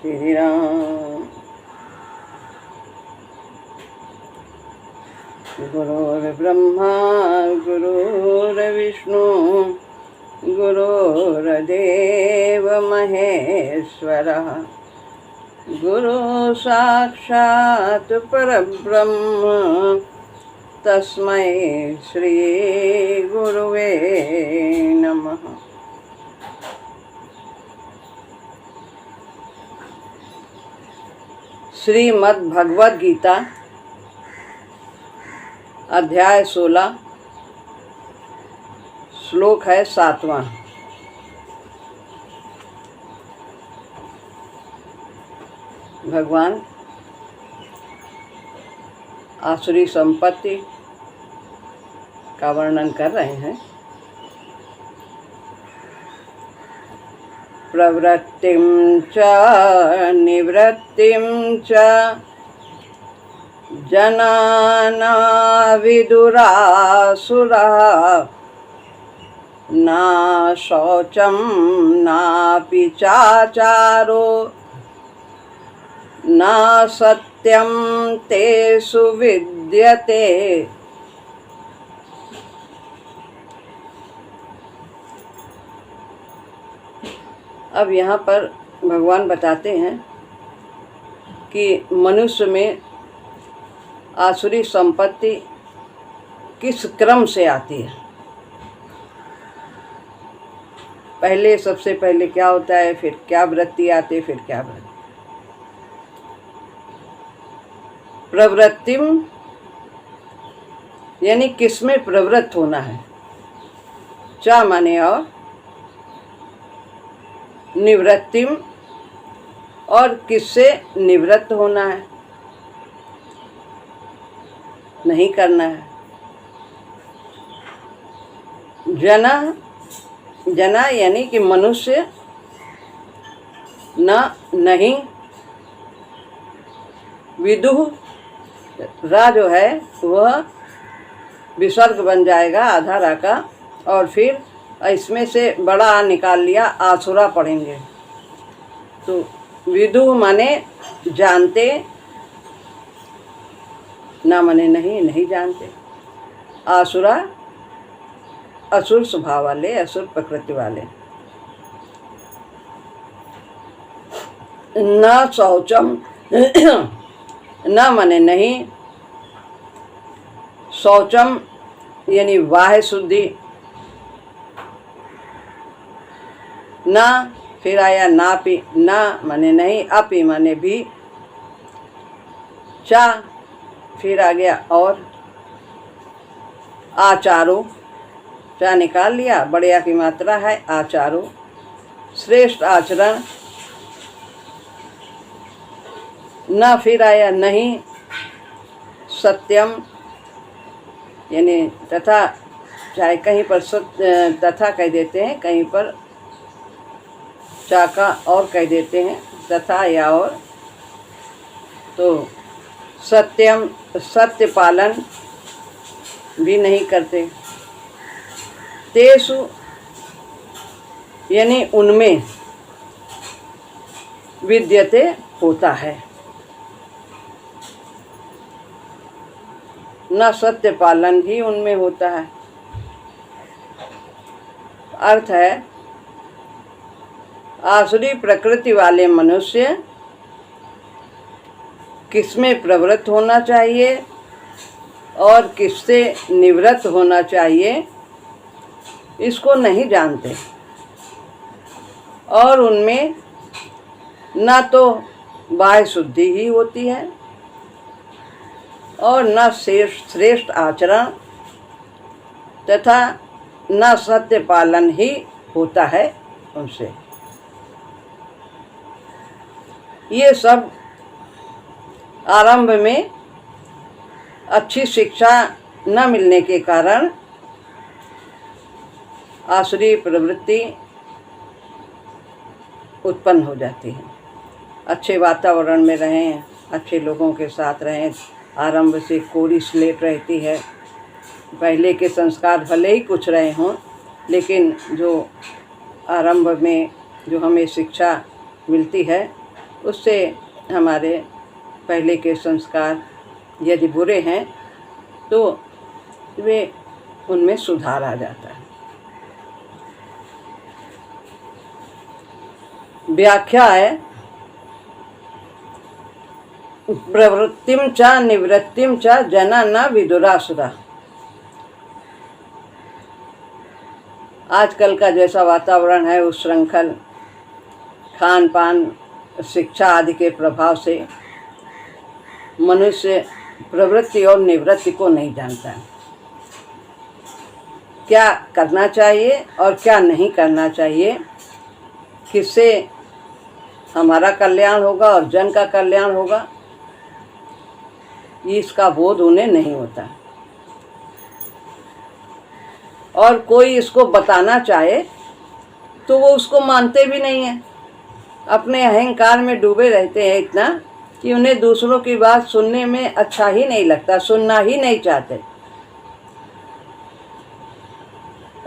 श्री राम। गुरुर्ब्रह्मा गुरुर्विष्णु गुरुर्देव महेश्वरः गुरु साक्षात् परब्रह्म तस्मै श्री गुरुवे नमः। श्रीमद् भगवद गीता अध्याय 16 श्लोक है 7वां। भगवान आसुरी संपत्ति का वर्णन कर रहे हैं। प्रवृत्तिं च निवृत्तिं च जनाना विदुरासुरः न शौचं नापि चाचारो न सत्यं तेषु विद्यते। अब यहाँ पर भगवान बताते हैं कि मनुष्य में आसुरी संपत्ति किस क्रम से आती है। पहले सबसे पहले क्या होता है, फिर क्या वृत्ति आती है, फिर क्या वृत्ति। प्रवृत्तिम यानी किसमें प्रवृत्त होना है, चा माने और, निवृत्तिम और किससे निवृत्त होना है, नहीं करना है। जना यानी कि मनुष्य नहीं, विदुः रा जो है वह विसर्ग बन जाएगा आधा रा का, और फिर इसमें से बड़ा आ निकाल लिया, आसुरा पढ़ेंगे। तो विदुः माने जानते, ना माने नहीं जानते। आसुरा असुर स्वभाव वाले, असुर प्रकृति वाले। न शौचम न माने नहीं, शौचम यानी वाह शुद्धि, ना फिर आया नापि, ना माने नहीं, अपि माने भी, चा फिर आ गया और, आचारो चा निकाल लिया, बढ़िया की मात्रा है आचारो, श्रेष्ठ आचरण, ना फिर आया नहीं, सत्यम यानी तथा, चाहे कहीं पर तथा कह देते हैं, कहीं पर चाका और कह देते हैं, तथा या और। तो सत्यम सत्य पालन भी नहीं करते। तेषु यानी उनमें, विद्यते होता है, न सत्य पालन भी उनमें होता है। अर्थ है आसुरी प्रकृति वाले मनुष्य किसमें प्रवृत्त होना चाहिए और किससे निवृत्त होना चाहिए, इसको नहीं जानते। और उनमें न तो बाह्य शुद्धि ही होती है और न श्रेष्ठ आचरण तथा न सत्य पालन ही होता है उनसे। ये सब आरंभ में अच्छी शिक्षा न मिलने के कारण आसुरी प्रवृत्ति उत्पन्न हो जाती है। अच्छे वातावरण में रहें, अच्छे लोगों के साथ रहें, आरंभ से कोरी स्लेट रहती है। पहले के संस्कार भले ही कुछ रहे हों, लेकिन जो आरंभ में जो हमें शिक्षा मिलती है उससे हमारे पहले के संस्कार यदि बुरे हैं तो वे उनमें सुधार आ जाता है। व्याख्या है प्रवृत्तिम च निवृत्तिम च जना न विदुरासुरा। आजकल का जैसा वातावरण है उस श्रृंखल खान पान शिक्षा आदि के प्रभाव से मनुष्य प्रवृत्ति और निवृत्ति को नहीं जानता है। क्या करना चाहिए और क्या नहीं करना चाहिए, किससे हमारा कल्याण होगा और जन का कल्याण होगा, इसका बोध उन्हें नहीं होता। और कोई इसको बताना चाहे तो वो उसको मानते भी नहीं हैं। अपने अहंकार में डूबे रहते हैं इतना कि उन्हें दूसरों की बात सुनने में अच्छा ही नहीं लगता, सुनना ही नहीं चाहते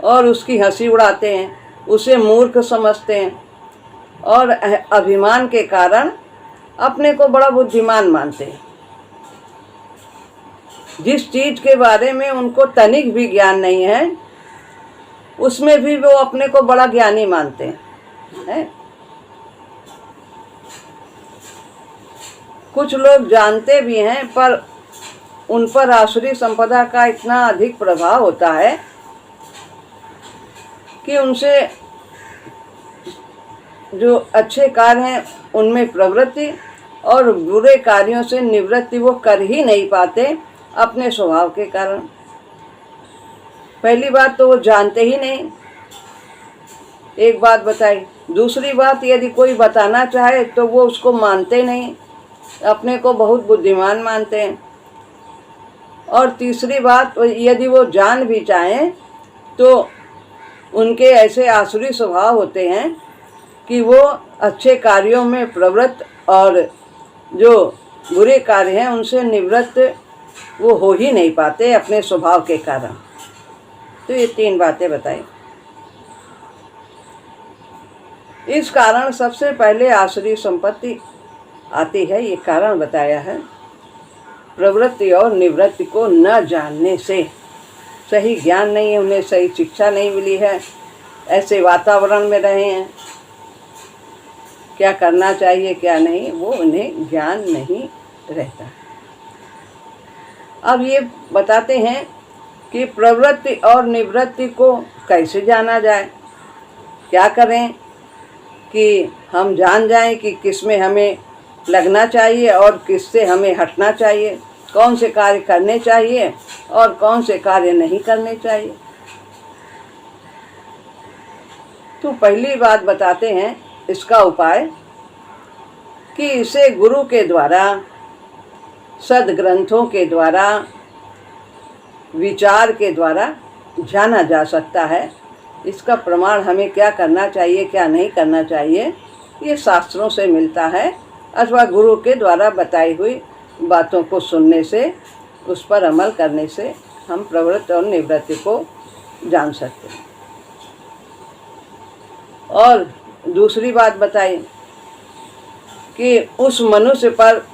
और उसकी हंसी उड़ाते हैं, उसे मूर्ख समझते हैं और अभिमान के कारण अपने को बड़ा बुद्धिमान मानते हैं। जिस चीज के बारे में उनको तनिक भी ज्ञान नहीं है उसमें भी वो अपने को बड़ा ज्ञानी मानते हैं। कुछ लोग जानते भी हैं पर उन पर आसुरी संपदा का इतना अधिक प्रभाव होता है कि उनसे जो अच्छे कार्य हैं उनमें प्रवृत्ति और बुरे कार्यों से निवृत्ति वो कर ही नहीं पाते अपने स्वभाव के कारण। पहली बात तो वो जानते ही नहीं, एक बात बताई। दूसरी बात, यदि कोई बताना चाहे तो वो उसको मानते नहीं, अपने को बहुत बुद्धिमान मानते हैं। और तीसरी बात, यदि वो जान भी चाहें तो उनके ऐसे आसुरी स्वभाव होते हैं कि वो अच्छे कार्यों में प्रवृत्त और जो बुरे कार्य हैं उनसे निवृत्त वो हो ही नहीं पाते अपने स्वभाव के कारण। तो ये 3 बातें बताई। इस कारण सबसे पहले आसुरी संपत्ति आती है, ये कारण बताया है। प्रवृत्ति और निवृत्ति को न जानने से, सही ज्ञान नहीं है उन्हें, सही शिक्षा नहीं मिली है, ऐसे वातावरण में रहे हैं, क्या करना चाहिए क्या नहीं वो उन्हें ज्ञान नहीं रहता। अब ये बताते हैं कि प्रवृत्ति और निवृत्ति को कैसे जाना जाए, क्या करें कि हम जान जाएं कि किस में हमें लगना चाहिए और किससे हमें हटना चाहिए, कौन से कार्य करने चाहिए और कौन से कार्य नहीं करने चाहिए। तो पहली बात बताते हैं इसका उपाय कि इसे गुरु के द्वारा, सद्ग्रंथों के द्वारा, विचार के द्वारा जाना जा सकता है। इसका प्रमाण हमें क्या करना चाहिए क्या नहीं करना चाहिए ये शास्त्रों से मिलता है अथवा गुरु के द्वारा बताई हुई बातों को सुनने से, उस पर अमल करने से हम प्रवृत्ति और निवृत्ति को जान सकते हैं। और दूसरी बात बताई कि उस मनुष्य पर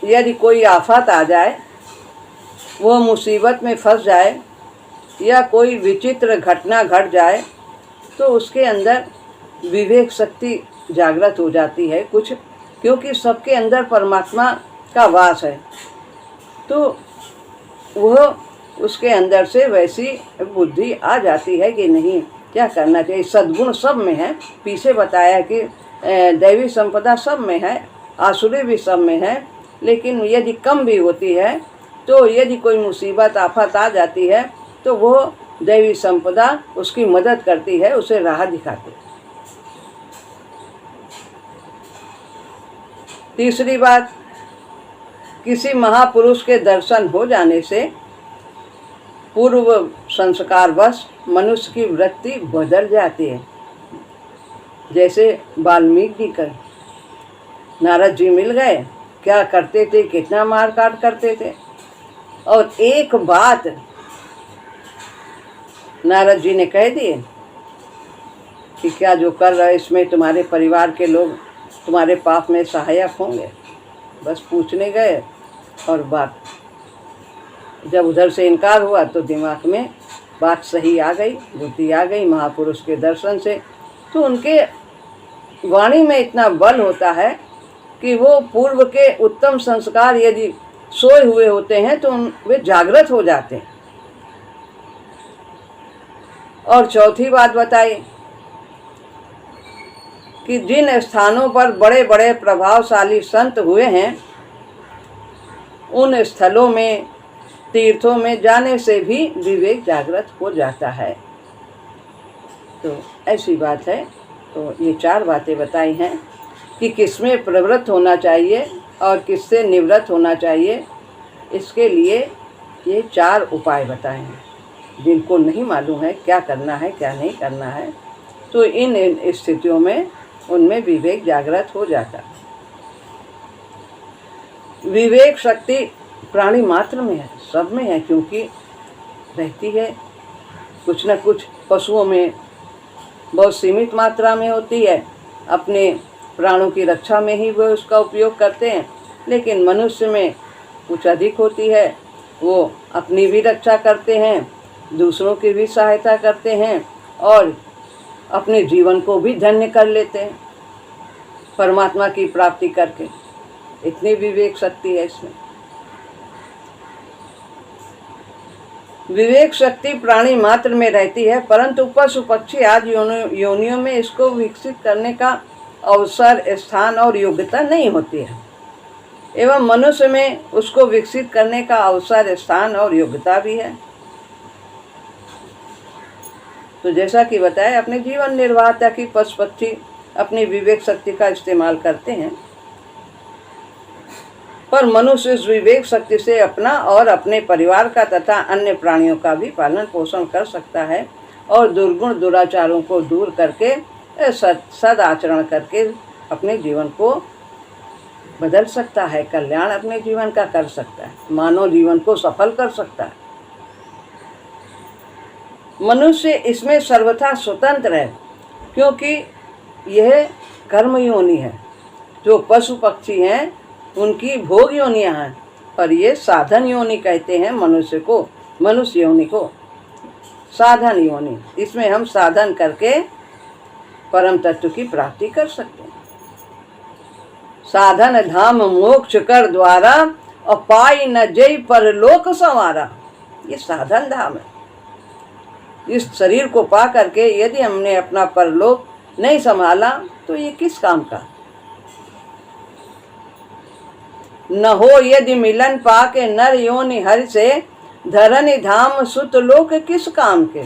यदि कोई आफत आ जाए, वो मुसीबत में फंस जाए या कोई विचित्र घटना घट जाए तो उसके अंदर विवेक शक्ति जागृत हो जाती है कुछ, क्योंकि सबके अंदर परमात्मा का वास है। तो वह उसके अंदर से वैसी बुद्धि आ जाती है कि नहीं क्या करना चाहिए। सद्गुण सब में है, पीछे बताया कि दैवी संपदा सब में है, आसुरी भी सब में है, लेकिन यदि कम भी होती है तो यदि कोई मुसीबत आफत आ जाती है तो वो दैवी संपदा उसकी मदद करती है, उसे राह दिखाती है। तीसरी बात, किसी महापुरुष के दर्शन हो जाने से पूर्व संस्कारवश मनुष्य की वृत्ति बदल जाती है। जैसे वाल्मीकि जी का, नारद जी मिल गए, क्या करते थे, कितना मार काट करते थे, और एक बात नारद जी ने कह दिए कि क्या जो कर रहे इसमें तुम्हारे परिवार के लोग तुम्हारे पाप में सहायक होंगे। बस पूछने गए और बात जब उधर से इनकार हुआ तो दिमाग में बात सही आ गई, बुद्धि आ गई महापुरुष के दर्शन से। तो उनके वाणी में इतना बल होता है कि वो पूर्व के उत्तम संस्कार यदि सोए हुए होते हैं तो वे जागृत हो जाते हैं। और चौथी बात बताई कि जिन स्थानों पर बड़े बड़े प्रभावशाली संत हुए हैं उन स्थलों में, तीर्थों में जाने से भी विवेक जागृत हो जाता है। तो ऐसी बात है। तो ये 4 बातें बताई हैं कि किसमें प्रवृत्त होना चाहिए और किससे निवृत्त होना चाहिए। इसके लिए ये 4 उपाय बताए हैं। जिनको नहीं मालूम है क्या करना है क्या नहीं करना है, तो इन स्थितियों में उनमें विवेक जागृत हो जाता। विवेक शक्ति प्राणी मात्र में है, सब में है, क्योंकि रहती है। कुछ न कुछ पशुओं में बहुत सीमित मात्रा में होती है, अपने प्राणों की रक्षा में ही वो उसका उपयोग करते हैं। लेकिन मनुष्य में कुछ अधिक होती है, वो अपनी भी रक्षा करते हैं, दूसरों की भी सहायता करते हैं और अपने जीवन को भी धन्य कर लेते हैं परमात्मा की प्राप्ति करके। इतनी विवेक शक्ति है इसमें। विवेक शक्ति प्राणी मात्र में रहती है, परंतु पशु पक्षी आदि योनियों में इसको विकसित करने का अवसर, स्थान और योग्यता नहीं होती है, एवं मनुष्य में उसको विकसित करने का अवसर, स्थान और योग्यता भी है। तो जैसा कि बताया, अपने जीवन निर्वाह तक ही पशु पक्षी अपनी विवेक शक्ति का इस्तेमाल करते हैं, पर मनुष्य इस विवेक शक्ति से अपना और अपने परिवार का तथा अन्य प्राणियों का भी पालन पोषण कर सकता है और दुर्गुण दुराचारों को दूर करके सद आचरण करके अपने जीवन को बदल सकता है, कल्याण अपने जीवन का कर सकता है, मानव जीवन को सफल कर सकता है। मनुष्य इसमें सर्वथा स्वतंत्र है, क्योंकि यह कर्म योनि है। जो पशु पक्षी हैं उनकी भोग योनियाँ हैं, पर ये साधन योनि कहते हैं मनुष्य को, मनुष्य योनि को साधन योनि। इसमें हम साधन करके परम तत्व की प्राप्ति कर सकते हैं। साधन धाम मोक्ष कर द्वारा और पाई न जय परलोक संवारा, ये साधन धाम है। इस शरीर को पा करके यदि हमने अपना परलोक नहीं संभाला तो ये किस काम का। न हो यदि मिलन पाके नर योनि हरि से, धरनि धाम सुत लोक किस काम के।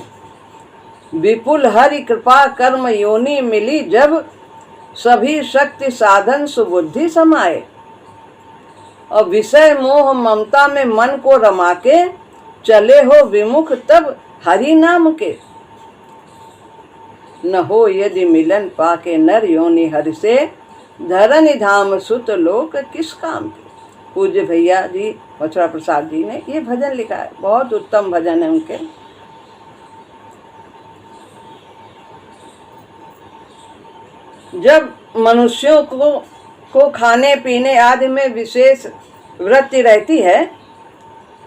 विपुल हरि कृपा कर्म योनि मिली जब, सभी शक्ति साधन सुबुद्धि समाये। और विषय मोह ममता में मन को रमा के, चले हो विमुख तब हरि नाम के। न हो यदि मिलन पाके नर योनि हरि से, धरनि धाम सुत लोक किस काम के। पूज्य भैया जी मथुरा प्रसाद जी ने ये भजन लिखा है, बहुत उत्तम भजन है उनके। जब मनुष्यों को खाने पीने आदि में विशेष वृत्ति रहती है,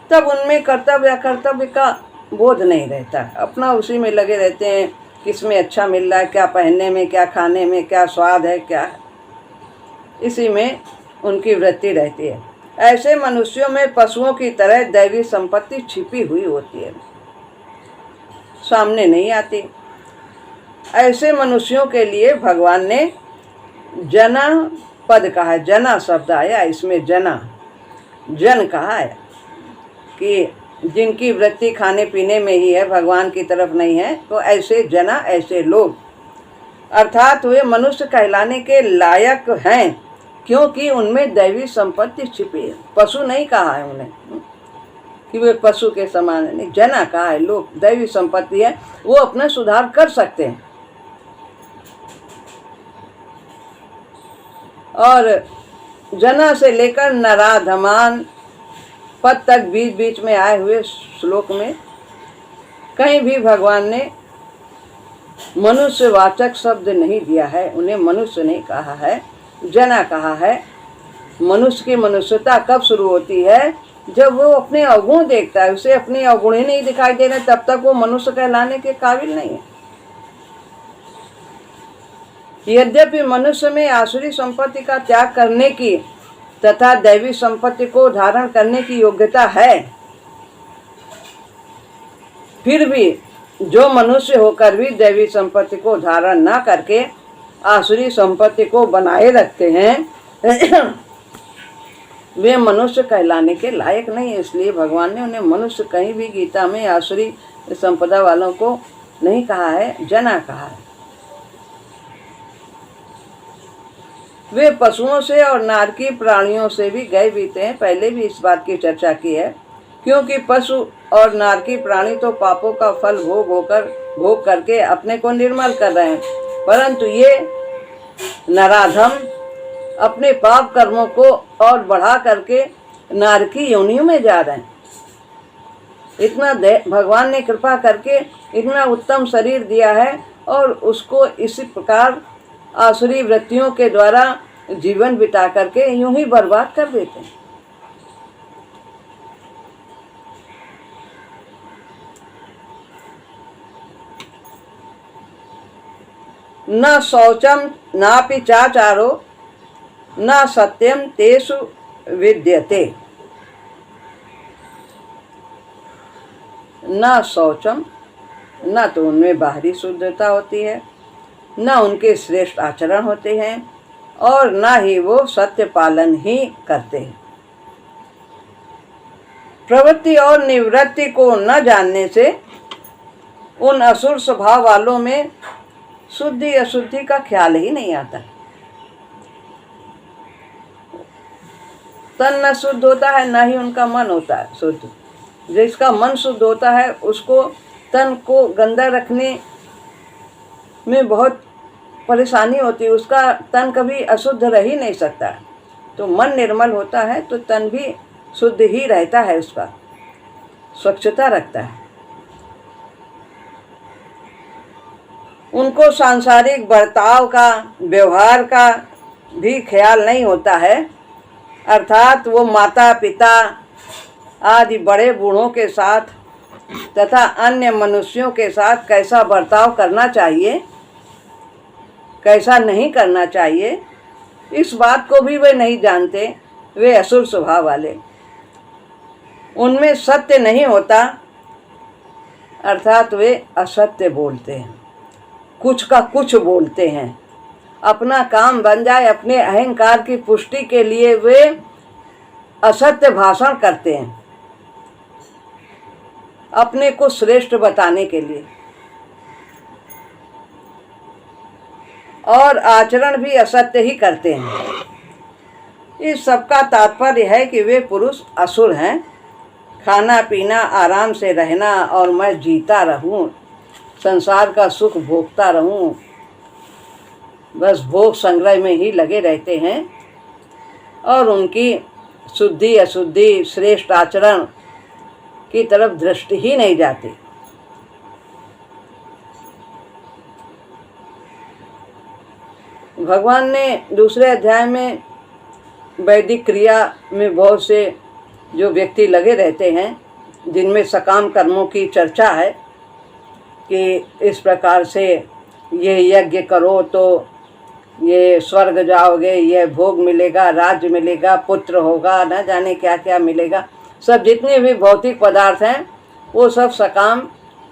तब उनमें कर्तव्य अकर्तव्य का बोध नहीं रहता, अपना उसी में लगे रहते हैं, किसमें अच्छा मिल रहा है, क्या पहनने में, क्या खाने में, क्या स्वाद है, क्या है, इसी में उनकी वृत्ति रहती है। ऐसे मनुष्यों में पशुओं की तरह दैवी संपत्ति छिपी हुई होती है, सामने नहीं आती। ऐसे मनुष्यों के लिए भगवान ने जना पद कहा है, जना शब्द आया इसमें, जना जन कहा है कि जिनकी वृत्ति खाने पीने में ही है, भगवान की तरफ नहीं है, तो ऐसे जना, ऐसे लोग अर्थात वे मनुष्य कहलाने के लायक हैं, क्योंकि उनमें दैवी संपत्ति छिपी है। पशु नहीं कहा है उन्हें कि वे पशु के समान है, नहीं, जना कहा है, लोग दैवी संपत्ति है, वो अपना सुधार कर सकते हैं। और जना से लेकर नराधमान पद तक बीच बीच में आए हुए श्लोक में कहीं भी भगवान ने मनुष्यवाचक शब्द नहीं दिया है, उन्हें मनुष्य नहीं कहा है, जना कहा है। मनुष्य की मनुष्यता कब शुरू होती है? जब वो अपने अवगुण देखता है। उसे अपने अवगुण ही नहीं दिखाई दे रहे, तब तक वो मनुष्य कहलाने के काबिल नहीं है। यद्यपि मनुष्य में आसुरी संपत्ति का त्याग करने की तथा दैवी संपत्ति को धारण करने की योग्यता है, फिर भी जो मनुष्य होकर भी दैवी संपत्ति को धारण न करके आसुरी संपत्ति को बनाए रखते हैं वे मनुष्य कहलाने के लायक नहीं है। इसलिए भगवान ने उन्हें मनुष्य कहीं भी गीता में आसुरी संपदा वालों को नहीं कहा है, जना कहा है। वे पशुओं से और नारकी प्राणियों से भी गए बीते हैं। पहले भी इस बात की चर्चा की है, क्योंकि पशु और नारकी प्राणी तो पापों का फल भोग करके अपने को निर्मल कर रहे हैं, परंतु ये नराधम अपने पाप कर्मों को और बढ़ा करके नारकी योनियों में जा रहे हैं। इतना भगवान ने कृपा करके इतना उत्तम शरीर दिया है और उसको इसी प्रकार आसुरी वृत्तियों के द्वारा जीवन बिता करके यूं ही बर्बाद कर देते हैं। न शौचम नापि चाचारो न सत्यम तेषु विद्यते। न शौचम, न तो उनमें बाहरी शुद्धता होती है, न उनके श्रेष्ठ आचरण होते हैं, और न ही वो सत्य पालन ही करते हैं। प्रवृत्ति और निवृत्ति को न जानने से उन असुर स्वभाव वालों में शुद्धि अशुद्धि का ख्याल ही नहीं आता। तन न शुद्ध होता है, न ही उनका मन होता है शुद्ध। जिसका मन शुद्ध होता है उसको तन को गंदा रखने में बहुत परेशानी होती है, उसका तन कभी अशुद्ध रह ही नहीं सकता। तो मन निर्मल होता है तो तन भी शुद्ध ही रहता है, उसका स्वच्छता रखता है। उनको सांसारिक बर्ताव का, व्यवहार का भी ख्याल नहीं होता है, अर्थात वो माता पिता आदि बड़े बूढ़ों के साथ तथा अन्य मनुष्यों के साथ कैसा बर्ताव करना चाहिए, कैसा नहीं करना चाहिए, इस बात को भी वे नहीं जानते। वे असुर स्वभाव वाले, उनमें सत्य नहीं होता, अर्थात वे असत्य बोलते हैं, कुछ का कुछ बोलते हैं। अपना काम बन जाए, अपने अहंकार की पुष्टि के लिए वे असत्य भाषण करते हैं, अपने को श्रेष्ठ बताने के लिए, और आचरण भी असत्य ही करते हैं। इस सब का तात्पर्य है कि वे पुरुष असुर हैं। खाना पीना, आराम से रहना और मैं जीता रहूं, संसार का सुख भोगता रहूं, बस भोग संग्रह में ही लगे रहते हैं और उनकी शुद्धि अशुद्धि, श्रेष्ठ आचरण की तरफ दृष्टि ही नहीं जाती। भगवान ने दूसरे अध्याय में वैदिक क्रिया में बहुत से जो व्यक्ति लगे रहते हैं, जिनमें सकाम कर्मों की चर्चा है कि इस प्रकार से ये यज्ञ करो तो ये स्वर्ग जाओगे, ये भोग मिलेगा, राज्य मिलेगा, पुत्र होगा, न जाने क्या क्या मिलेगा। सब जितने भी भौतिक पदार्थ हैं वो सब सकाम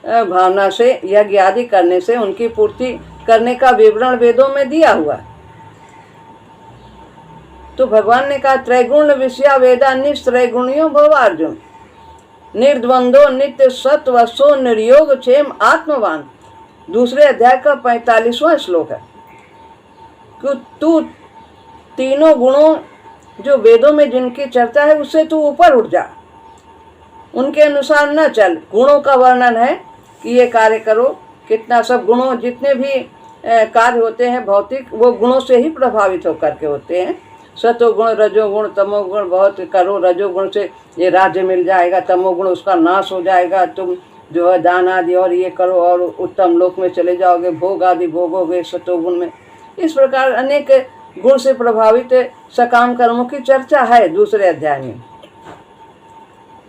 भावना से यज्ञ आदि करने से उनकी पूर्ति करने का विवरण वेदों में दिया हुआ है। तो भगवान ने कहा त्रैगुण विषया वेदा निस्त्रैगुणियो भव अर्जुन, निर्द्वंदो नित्य सत्व सो निर्योग क्षेम आत्मवान। दूसरे अध्याय का 45वां श्लोक है कि तू तीनों गुणों जो वेदों में जिनकी चर्चा है उससे तू ऊपर उठ जा, उनके अनुसार न चल। गुणों का वर्णन है कि ये कार्य करो, कितना सब गुणों जितने भी कार्य होते हैं भौतिक, वो गुणों से ही प्रभावित होकर के होते हैं। सतोगुण रजोगुण तमोगुण बहुत करो, रजोगुण से ये राज्य मिल जाएगा, तमोगुण उसका नाश हो जाएगा, तुम जो है दान आदि और ये करो और उत्तम लोक में चले जाओगे, भोग आदि भोगोगे सतोगुण में। इस प्रकार अनेक गुण से प्रभावित सकाम कर्मों की चर्चा है दूसरे अध्याय में।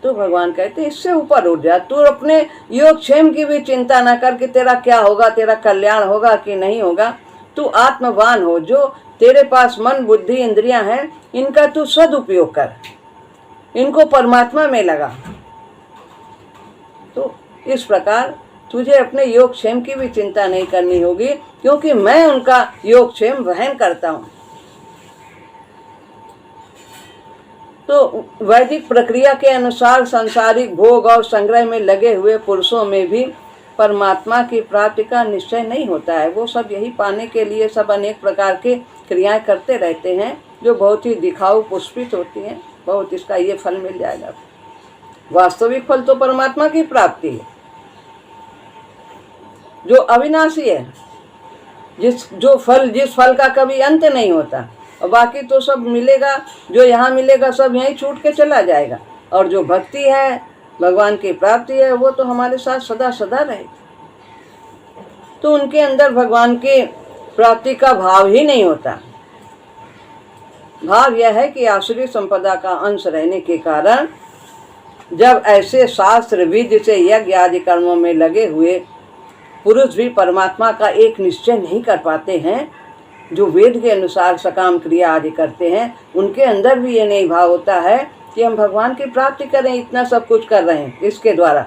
तो भगवान कहते हैं इससे ऊपर उठ जा, तू अपने योगक्षेम की भी चिंता ना कर कि तेरा क्या होगा, तेरा कल्याण होगा कि नहीं होगा। तू आत्मवान हो, जो तेरे पास मन बुद्धि इंद्रियां हैं इनका तू सदुपयोग कर, इनको परमात्मा में लगा। तो इस प्रकार तुझे अपने योगक्षेम की भी चिंता नहीं करनी होगी, क्योंकि मैं उनका योगक्षेम वहन करता हूँ। तो वैदिक प्रक्रिया के अनुसार सांसारिक भोग और संग्रह में लगे हुए पुरुषों में भी परमात्मा की प्राप्ति का निश्चय नहीं होता है। वो सब यही पाने के लिए सब अनेक प्रकार के क्रियाएं करते रहते हैं, जो बहुत ही दिखाऊ पुष्पित होती हैं, बहुत इसका ये फल मिल जाएगा। वास्तविक फल तो परमात्मा की प्राप्ति है, जो अविनाशी है, जिस फल का कभी अंत नहीं होता। और बाकी तो सब मिलेगा, जो यहाँ मिलेगा सब यहीं छूट के चला जाएगा। और जो भक्ति है, भगवान की प्राप्ति है, वो तो हमारे साथ सदा सदा रहेगी। तो उनके अंदर भगवान की प्राप्ति का भाव ही नहीं होता। भाव यह है कि आसुरी संपदा का अंश रहने के कारण जब ऐसे शास्त्र विधि से यज्ञ आदि कर्मों में लगे हुए पुरुष भी परमात्मा का एक निश्चय नहीं कर पाते हैं, जो वेद के अनुसार सकाम क्रिया आदि करते हैं, उनके अंदर भी ये नहीं भाव होता है कि हम भगवान की प्राप्ति करें, इतना सब कुछ कर रहे हैं इसके द्वारा।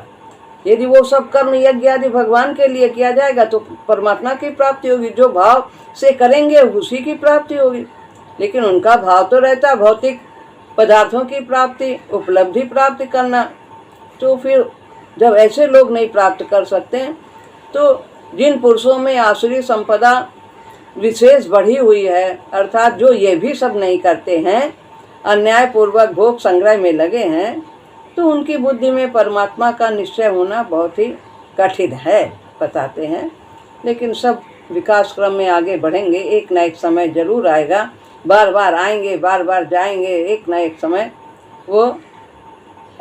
यदि वो सब कर्म यज्ञ आदि भगवान के लिए किया जाएगा तो परमात्मा की प्राप्ति होगी। जो भाव से करेंगे उसी की प्राप्ति होगी। लेकिन उनका भाव तो रहता है भौतिक पदार्थों की प्राप्ति, उपलब्धि प्राप्त करना। तो फिर जब ऐसे लोग नहीं प्राप्त कर सकते हैं, तो जिन पुरुषों में आसुरी संपदा विशेष बढ़ी हुई है, अर्थात जो ये भी सब नहीं करते हैं, अन्यायपूर्वक भोग संग्रह में लगे हैं, तो उनकी बुद्धि में परमात्मा का निश्चय होना बहुत ही कठिन है, बताते हैं। लेकिन सब विकास क्रम में आगे बढ़ेंगे, एक न एक समय जरूर आएगा, बार बार आएंगे, बार बार जाएंगे, एक न एक समय वो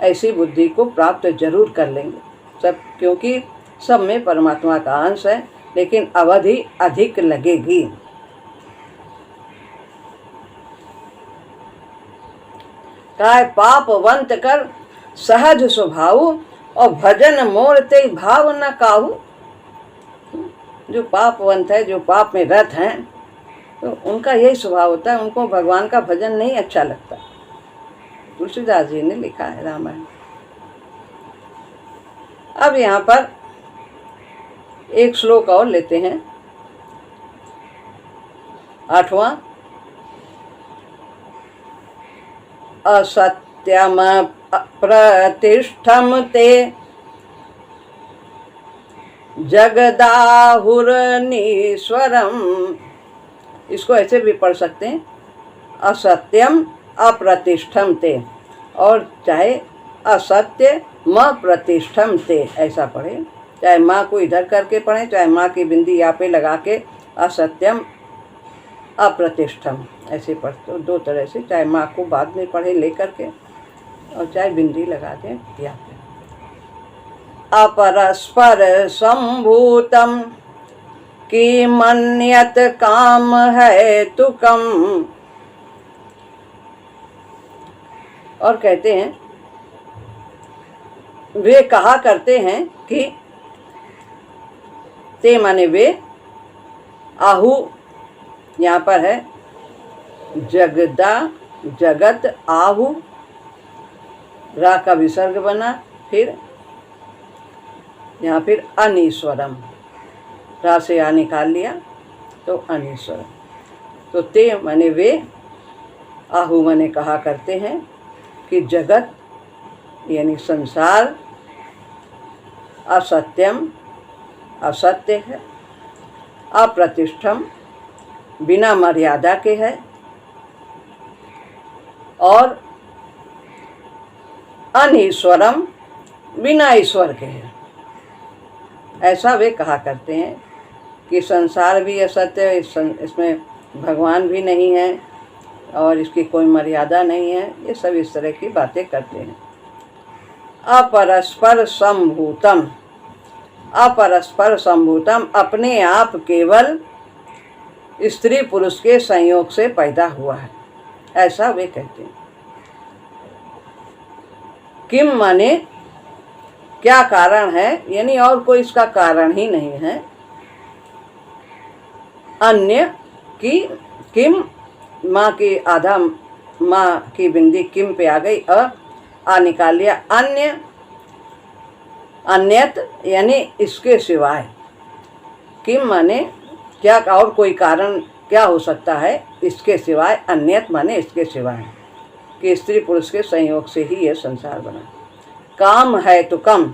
ऐसी बुद्धि को प्राप्त जरूर कर लेंगे सब, क्योंकि सब में परमात्मा का अंश है, लेकिन अवधि अधिक लगेगी। काय पापवंत कर सहज स्वभाव और भजन मोर ते भाव न काहू। जो पापवंत है, जो पाप में रत हैं, तो उनका यही स्वभाव होता है, उनको भगवान का भजन नहीं अच्छा लगता। तुलसीदास जी ने लिखा है रामायण। अब यहाँ पर एक श्लोक और लेते हैं, 8वां। असत्यम प्रतिष्ठम ते जगदाहुरनीश्वरम। इसको ऐसे भी पढ़ सकते हैं, असत्यम अप्रतिष्ठम ते, और चाहे असत्य म प्रतिष्ठम ते ऐसा पढ़े। चाहे माँ को इधर करके पढ़े, चाहे माँ की बिंदी यहाँ पे लगा के असत्यम अप्रतिष्ठम ऐसे पढ़ते हो, दो तरह से। चाहे माँ को बाद में पढ़े लेकर के, और चाहे बिंदी लगा दें यहाँ पे। अपरस्पर संभूतम की मन्यत काम है तुकम। और कहते हैं, वे कहा करते हैं कि ते माने वे, आहु यहाँ पर है जगदा, जगत, आहु, रा का विसर्ग बना, फिर यहाँ फिर अनीश्वरम, रा से आ निकाल लिया तो अनीश्वरम। तो ते माने वे, आहु माने कहा करते हैं कि जगत यानी संसार असत्यम असत्य है, अप्रतिष्ठम बिना मर्यादा के है, और अनीश्वरम बिना ईश्वर के है। ऐसा वे कहा करते हैं कि संसार भी असत्य है, इसमें भगवान भी नहीं है और इसकी कोई मर्यादा नहीं है। ये सब इस तरह की बातें करते हैं। अपरस्पर संभूतम, अपरस्पर संभूतम अपने आप केवल स्त्री पुरुष के संयोग से पैदा हुआ है, ऐसा वे कहते हैं। किम माने क्या कारण है, यानी और कोई इसका कारण ही नहीं है। अन्य की किम, माँ की आधा माँ की बिंदी किम पे आ गई, आ निकाल लिया। अन्य, अन्यत यानी इसके सिवाय। किम माने क्या, और कोई कारण क्या हो सकता है इसके सिवाय। अन्यत माने इसके सिवाय, कि स्त्री पुरुष के संयोग से ही यह संसार बना। काम है तो कम,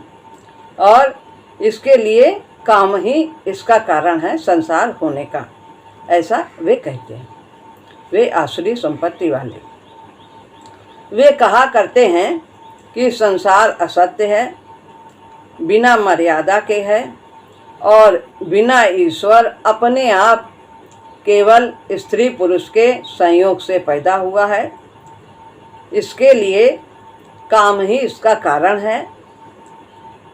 और इसके लिए काम ही इसका कारण है संसार होने का, ऐसा वे कहते हैं। वे आसुरी संपत्ति वाले वे कहा करते हैं कि संसार असत्य है, बिना मर्यादा के है, और बिना ईश्वर अपने आप केवल स्त्री पुरुष के संयोग से पैदा हुआ है। इसके लिए काम ही इसका कारण है,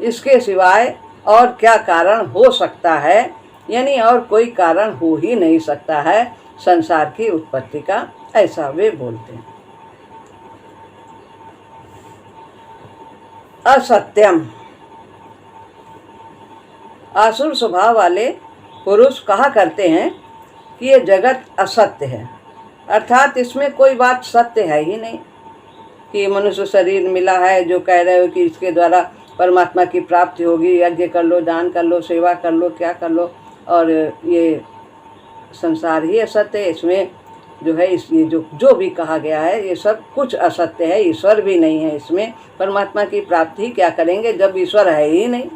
इसके सिवाय और क्या कारण हो सकता है, यानी और कोई कारण हो ही नहीं सकता है संसार की उत्पत्ति का, ऐसा वे बोलते हैं। असत्यम, आसुर स्वभाव वाले पुरुष कहा करते हैं कि ये जगत असत्य है, अर्थात इसमें कोई बात सत्य है ही नहीं। कि मनुष्य शरीर मिला है, जो कह रहे हो कि इसके द्वारा परमात्मा की प्राप्ति होगी, यज्ञ कर लो, दान कर लो, सेवा कर लो, क्या कर लो, और ये संसार ही असत्य है, इसमें जो है ये जो भी कहा गया है ये सब कुछ असत्य है, ईश्वर भी नहीं है इसमें, परमात्मा की प्राप्ति क्या करेंगे जब ईश्वर है ही नहीं।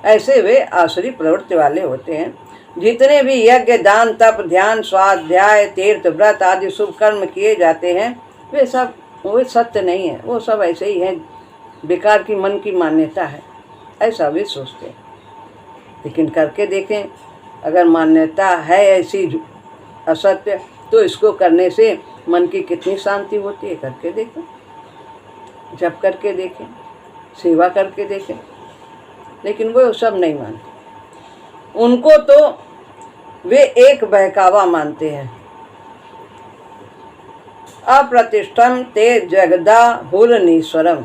ऐसे वे आसुरी प्रवृत्ति वाले होते हैं। जितने भी यज्ञ, दान, तप, ध्यान, स्वाध्याय, तीर्थ, व्रत आदि शुभ कर्म किए जाते हैं वे सब वो सत्य नहीं है, वो सब ऐसे ही है, बेकार की मन की मान्यता है, ऐसा वे सोचते हैं। लेकिन करके देखें, अगर मान्यता है ऐसी असत्य, तो इसको करने से मन की कितनी शांति होती है, करके देखें, जप करके देखें, सेवा करके देखें। लेकिन वो सब नहीं मानते, उनको तो वे एक बहकावा मानते हैं। अप्रतिष्ठम ते जगदा हुरनीश्वरम,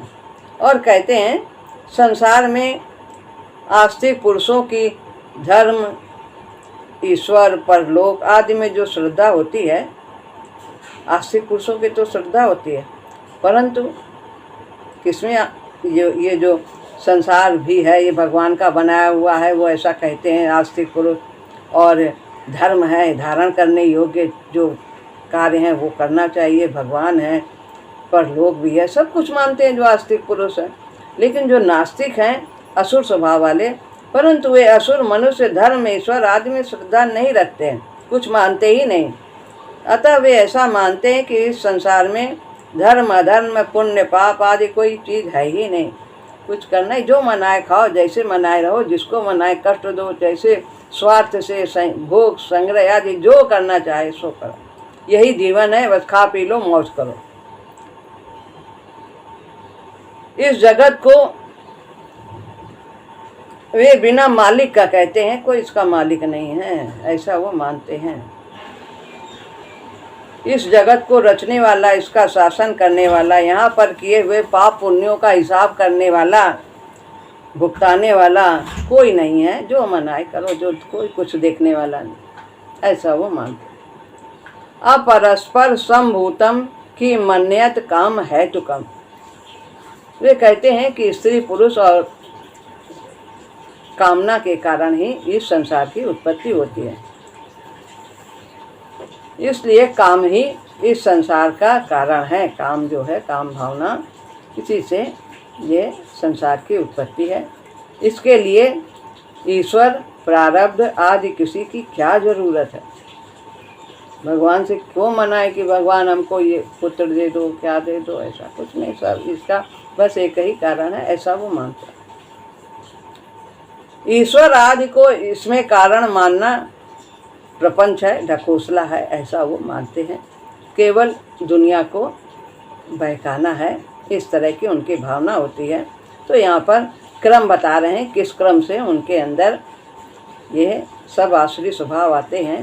और कहते हैं संसार में आस्तिक पुरुषों की धर्म, ईश्वर, परलोक आदि में जो श्रद्धा होती है, आस्तिक पुरुषों की तो श्रद्धा होती है, परंतु किसमें ये जो संसार भी है ये भगवान का बनाया हुआ है, वो ऐसा कहते हैं आस्तिक पुरुष। और धर्म है, धारण करने योग्य जो कार्य हैं वो करना चाहिए, भगवान है, परलोक भी है, सब कुछ मानते हैं जो आस्तिक पुरुष हैं। लेकिन जो नास्तिक हैं, असुर स्वभाव वाले, परंतु वे असुर मनुष्य, धर्म, ईश्वर आदि में श्रद्धा नहीं रखते हैं, कुछ मानते ही नहीं। अतः वे ऐसा मानते हैं कि इस संसार में धर्म, अधर्म, पुण्य, पाप आदि कोई चीज़ है ही नहीं, कुछ करना ही, जो मनाए खाओ, जैसे मनाए रहो, जिसको मनाए कष्ट दो, जैसे स्वार्थ से भोग संग्रह आदि जो करना चाहे सो करो, यही जीवन है, बस खा पी लो, मौज करो। इस जगत को वे बिना मालिक का कहते हैं, कोई इसका मालिक नहीं है, ऐसा वो मानते हैं। इस जगत को रचने वाला, इसका शासन करने वाला, यहाँ पर किए हुए पाप पुण्यों का हिसाब करने वाला, भुगताने वाला कोई नहीं है, जो मनाए करो, जो कोई कुछ देखने वाला नहीं, ऐसा वो मानते। अपरस्पर संभूतम की मन्यत काम है तो कम, वे कहते हैं कि स्त्री पुरुष और कामना के कारण ही इस संसार की उत्पत्ति होती है, इसलिए काम ही इस संसार का कारण है। काम जो है, काम भावना, इसी से ये संसार की उत्पत्ति है। इसके लिए ईश्वर, प्रारब्ध आदि किसी की क्या ज़रूरत है? भगवान से क्यों मनाए कि भगवान हमको ये पुत्र दे दो, क्या दे दो, ऐसा कुछ नहीं। सब इसका बस एक ही कारण है, ऐसा वो मानता है। ईश्वर आदि को इसमें कारण मानना प्रपंच है, ढकोसला है, ऐसा वो मानते हैं। केवल दुनिया को बहकाना है, इस तरह की उनकी भावना होती है। तो यहाँ पर क्रम बता रहे हैं, किस क्रम से उनके अंदर ये सब आसुरी स्वभाव आते हैं।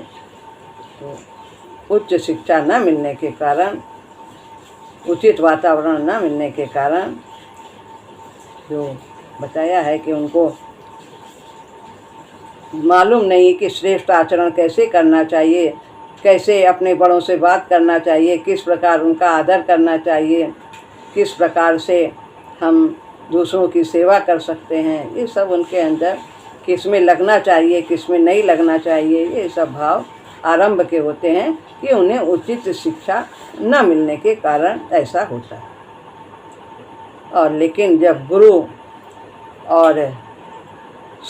तो उच्च शिक्षा न मिलने के कारण, उचित वातावरण न मिलने के कारण जो बताया है कि उनको मालूम नहीं कि श्रेष्ठ आचरण कैसे करना चाहिए, कैसे अपने बड़ों से बात करना चाहिए, किस प्रकार उनका आदर करना चाहिए, किस प्रकार से हम दूसरों की सेवा कर सकते हैं, ये सब उनके अंदर किस में लगना चाहिए, किस में नहीं लगना चाहिए, ये सब भाव आरंभ के होते हैं कि उन्हें उचित शिक्षा न मिलने के कारण ऐसा होता है। और लेकिन जब गुरु और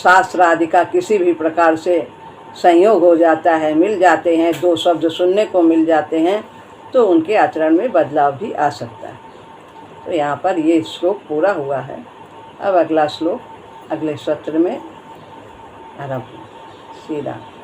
शास्त्र आदि का किसी भी प्रकार से संयोग हो जाता है, मिल जाते हैं, दो शब्द सुनने को मिल जाते हैं, तो उनके आचरण में बदलाव भी आ सकता है। तो यहाँ पर ये श्लोक पूरा हुआ है। अब अगला श्लोक अगले सत्र में आरंभ। श्री राम।